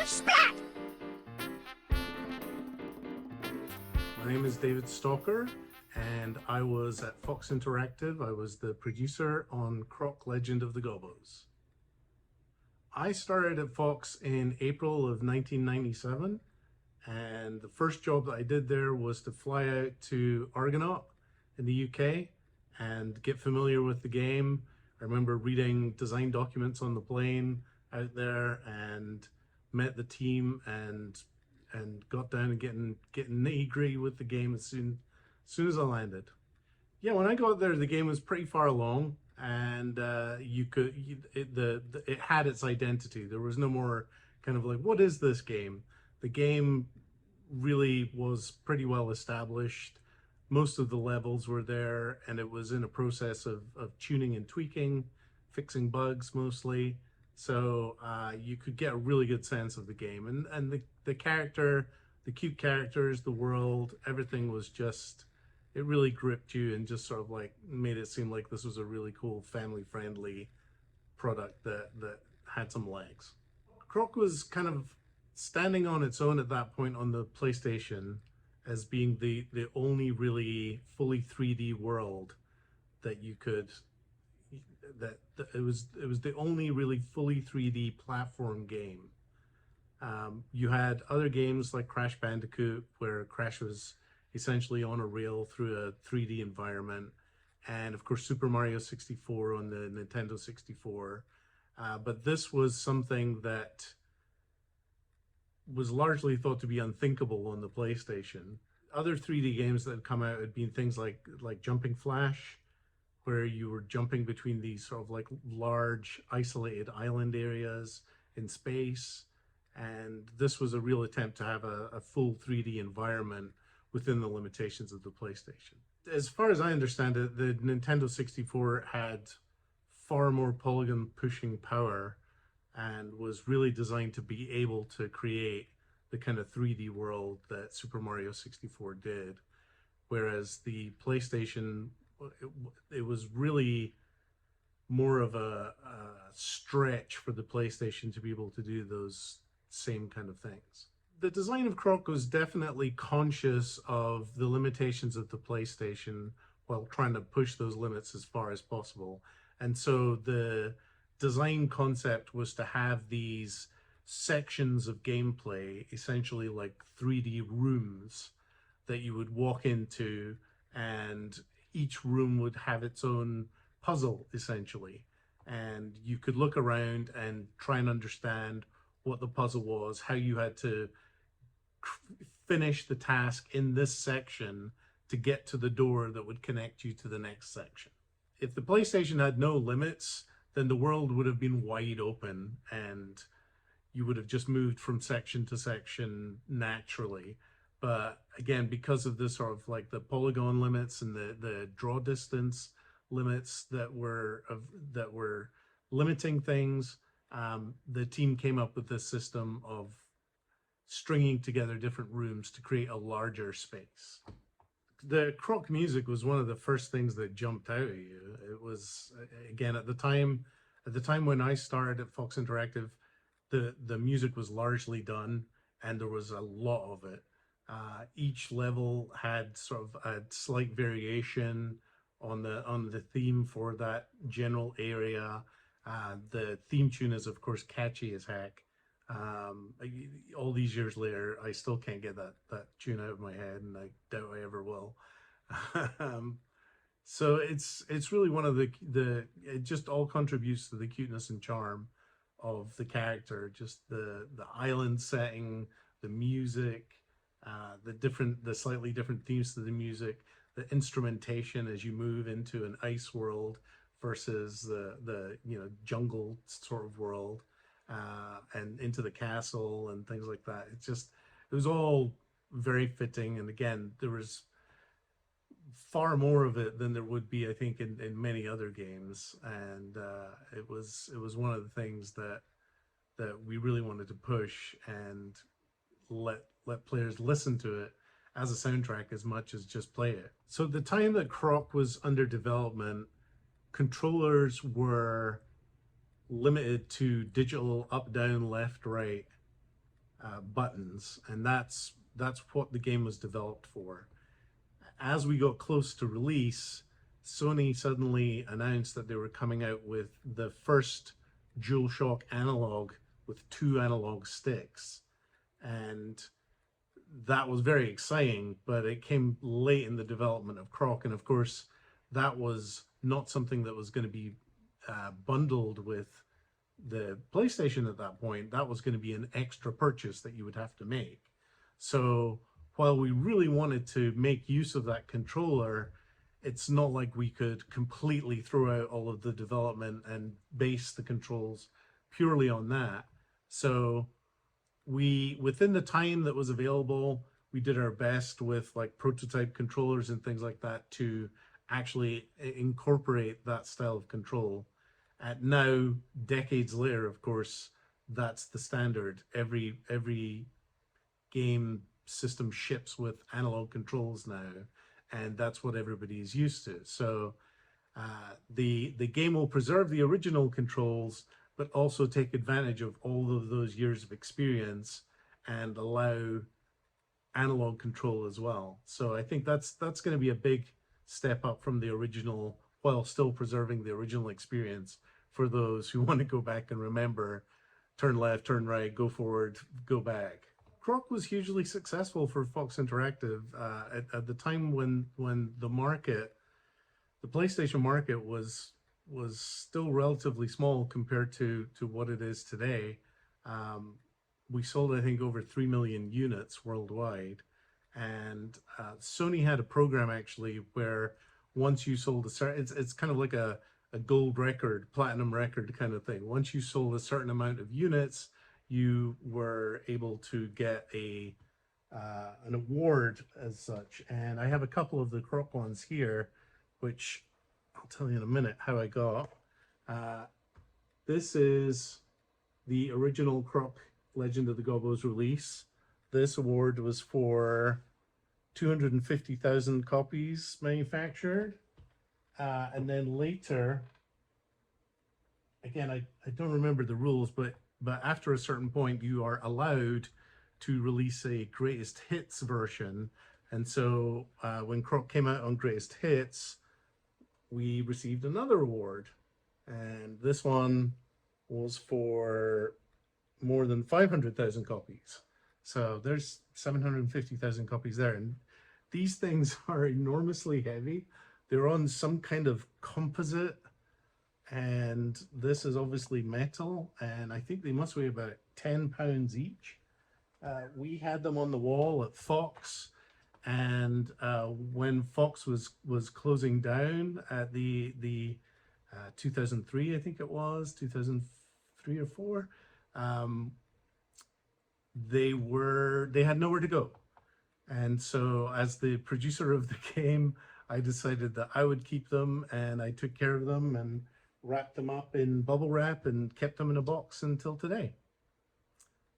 Splat! My name is David Stalker, and I was at Fox Interactive. I was the producer on Croc Legend of the Gobbos. I started at Fox in April of 1997, and the first job that I did there was to fly out to Argonaut in the UK and get familiar with the game. I remember reading design documents on the plane out there and met the team and got down and getting nitty-gritty with the game as soon as I landed. Yeah, when I got there, the game was pretty far along, and it had its identity. There was no more kind of like, what is this game? The game really was pretty well established. Most of the levels were there, and it was in a process of tuning and tweaking, fixing bugs mostly. So you could get a really good sense of the game, and the character, the cute characters, the world, everything was just, it really gripped you and just sort of like made it seem like this was a really cool family-friendly product that had some legs. Croc was kind of standing on its own at that point on the PlayStation as being the only really fully 3D world that you could, it was the only really fully 3D platform game. You had other games like Crash Bandicoot, where Crash was essentially on a rail through a 3D environment, and of course Super Mario 64 on the Nintendo 64. But this was something that was largely thought to be unthinkable on the PlayStation. Other 3D games that had come out had been things like Jumping Flash, where you were jumping between these sort of like large isolated island areas in space. And this was a real attempt to have a full 3D environment within the limitations of the PlayStation. As far as I understand it, the Nintendo 64 had far more polygon pushing power and was really designed to be able to create the kind of 3D world that Super Mario 64 did. Whereas the PlayStation, it was really more of a stretch for the PlayStation to be able to do those same kind of things. The design of Croc was definitely conscious of the limitations of the PlayStation while trying to push those limits as far as possible. And so the design concept was to have these sections of gameplay, essentially like 3D rooms that you would walk into, and each room would have its own puzzle essentially, and you could look around and try and understand what the puzzle was, how you had to finish the task in this section to get to the door that would connect you to the next section. If the PlayStation had no limits, then the world would have been wide open and you would have just moved from section to section naturally. But again, because of this sort of like the polygon limits and the draw distance limits that were limiting things, the team came up with this system of stringing together different rooms to create a larger space. The Croc music was one of the first things that jumped out at you. It was, again, at the time when I started at Fox Interactive, the music was largely done and there was a lot of it. Each level had sort of a slight variation on the theme for that general area. The theme tune is of course catchy as heck. All these years later, I still can't get that tune out of my head, and I doubt I ever will. So it's really one of it just all contributes to the cuteness and charm of the character. Just the island setting, the music, the slightly different themes to the music, the instrumentation as you move into an ice world versus the jungle sort of world, and into the castle and things like that. It was all very fitting, and again, there was far more of it than there would be, I think, in many other games, and it was one of the things that we really wanted to push and let players listen to it as a soundtrack as much as just play it. So the time that Croc was under development, controllers were limited to digital up, down, left, right, buttons, and that's what the game was developed for. As we got close to release, Sony suddenly announced that they were coming out with the first DualShock analog with two analog sticks, and that was very exciting, but it came late in the development of Croc, and of course, that was not something that was going to be bundled with the PlayStation at that point. That was going to be an extra purchase that you would have to make. So while we really wanted to make use of that controller, it's not like we could completely throw out all of the development and base the controls purely on that. So we, within the time that was available, we did our best with like prototype controllers and things like that to actually incorporate that style of control. At now, decades later, of course, that's the standard. Every game system ships with analog controls now, and that's what everybody's used to. So the game will preserve the original controls, but also take advantage of all of those years of experience and allow analog control as well. So I think that's going to be a big step up from the original, while still preserving the original experience for those who want to go back and remember turn left, turn right, go forward, go back. Croc was hugely successful for Fox Interactive at the time when the market, the PlayStation market was still relatively small compared to what it is today. We sold, I think, over 3 million units worldwide. And Sony had a program actually where once you sold a certain, it's kind of like a gold record, platinum record kind of thing. Once you sold a certain amount of units, you were able to get an award as such. And I have a couple of the Croc ones here, which I'll tell you in a minute how I got. This is the original Croc Legend of the Gobbos release. This award was for 250,000 copies manufactured. And then later, again, I don't remember the rules, but after a certain point, you are allowed to release a greatest hits version. And so when Croc came out on greatest hits, we received another award. And this one was for more than 500,000 copies. So there's 750,000 copies there. And these things are enormously heavy. They're on some kind of composite, and this is obviously metal, and I think they must weigh about 10 pounds each. We had them on the wall at Fox, and when Fox was closing down at the 2003, I think it was 2003 or 4, they had nowhere to go. And so as the producer of the game, I decided that I would keep them, and I took care of them and wrapped them up in bubble wrap and kept them in a box until today.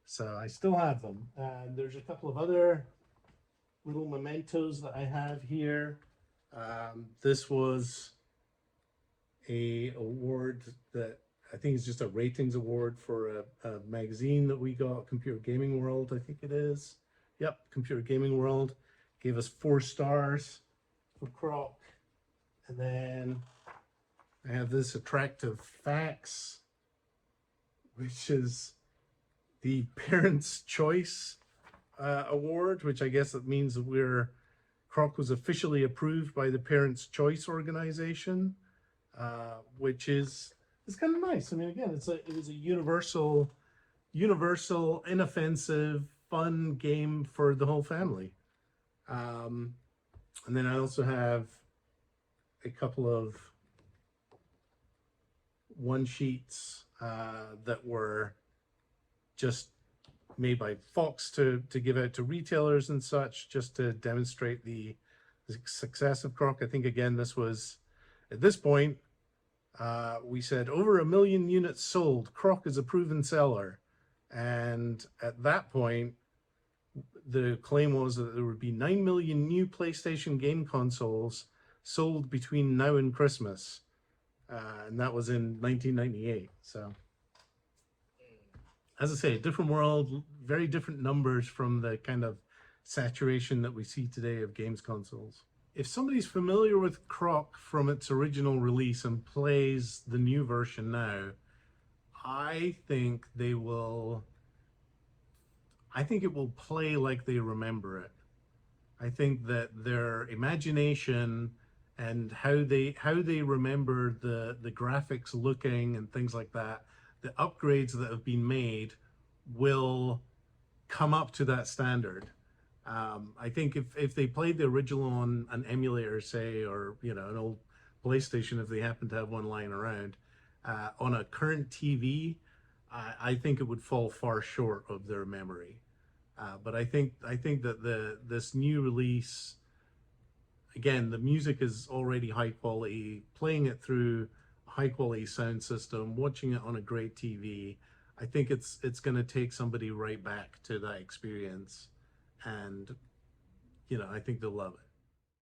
So I still have them. And there's a couple of other little mementos that I have here. This was a award that I think is just a ratings award for a magazine that we got, Computer Gaming World, I think it is. Yep, Computer Gaming World gave us 4 stars for Croc. And then I have this Attractive Facts, which is the Parents' Choice Award, which I guess it means that Croc was officially approved by the Parents' Choice organization, which is kind of nice. I mean, again, it was a universal, inoffensive, fun game for the whole family. And then I also have a couple of one sheets that were just made by Fox to give out to retailers and such, just to demonstrate the success of Croc. I think, again, this was, at this point, we said over 1 million units sold. Croc is a proven seller. And at that point, the claim was that there would be 9 million new PlayStation game consoles sold between now and Christmas. And that was in 1998. So, as I say, different world, very different numbers from the kind of saturation that we see today of games consoles. If somebody's familiar with Croc from its original release and plays the new version now, I think they will. I think it will play like they remember it. I think that their imagination and how they remember the graphics looking and things like that, the upgrades that have been made will come up to that standard. I think if they played the original on an emulator, say, or an old PlayStation, if they happen to have one lying around, on a current TV, I think it would fall far short of their memory. But I think that this new release, again, the music is already high quality. Playing it through a high quality sound system, watching it on a great TV, I think it's going to take somebody right back to that experience, and I think they'll love it.